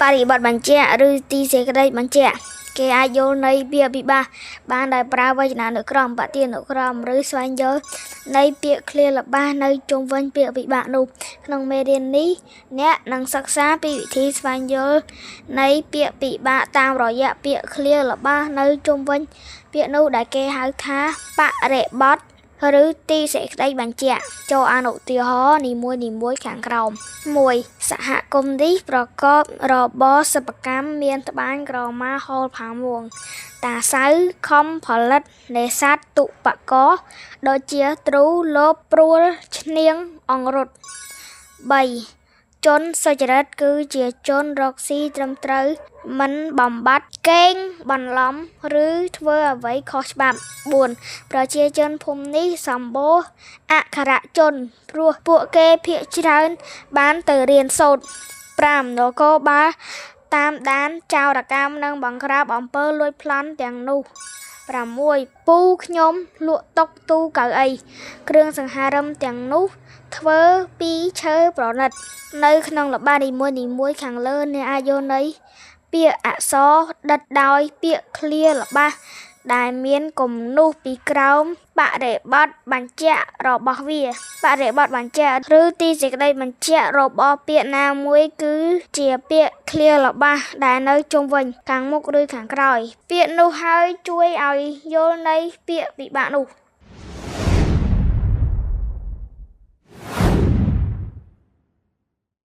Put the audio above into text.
បរិបទបញ្ជាក់ឬទីសេចក្តីបញ្ជាក់គេអាចយល់ន័យពាក្យពិបាកបានដោយប្រើវចនានុក្រមបទានុក្រមឬស្វែងយល់ន័យពាក្យឃ្លាល្បះនៅជុំវិញពាក្យពិបាកនោះក្នុងមេរៀននេះអ្នកនឹងសិក្សាពីវិធីស្វែងយល់ន័យពាក្យពិបាកតាមរយៈពាក្យឃ្លាល្បះនៅជុំវិញពាក្យនោះដែលគេហៅថាបរិបទឬទីសេចក្តីបញ្ជាក់ចូលអនុទាហរណ៍នីមួយៗខាងក្រោម 1. សហគមន៍នេះប្រកបរបរសិប្បកម្មមានត្បាញក្រមាហូលផាមួងតាសៅខំផលិតនេសាទទុបករដូចជាទ្រូលបព្រួលឈ្នាងអង្រុត 3. ជនសុចរិតគឺជាជនរកស៊ីត្រឹមត្រូវមិនបំបត្តិកេងបន្លំឬធ្វើអ្វីខុសច្បាប់ 4. ប្រជាជនភូមិនេះសម្បូរអក្ខរជនព្រោះពួកគេភាគច្រើនបានទៅរៀនសូត្រ 5. នគរបាលតាមដានចោរកម្មនិងបង្ក្រាបអំពើលួចប្លន់ទាំងនោះ 6. ពូខ្ញុំលក់តុទូកៅអីគ្រឿងសង្ហារិមទាំងនោះធ្វើពីឈើប្រណិតនៅក្នុងល្បែងនីមួយៗខាងលើអ្នកអាចយល់ន័យពាក្យអក្សរដិតដោយពាក្យឃ្លាល្បះដែលមានគំនូសពីក្រោមបរិបទបញ្ជាក់របស់វាបរិបទបញ្ជាក់ឬទីសេចក្តីបញ្ជាក់របស់ពាក្យណាមួយគឺជាពាក្យឃ្លាល្បះដែលនៅជុំវិញខាងមុខឬខាងក្រោយពាក្យនោះហើយជួយឲ្យយល់ន័យពាក្យពិបាកនោះ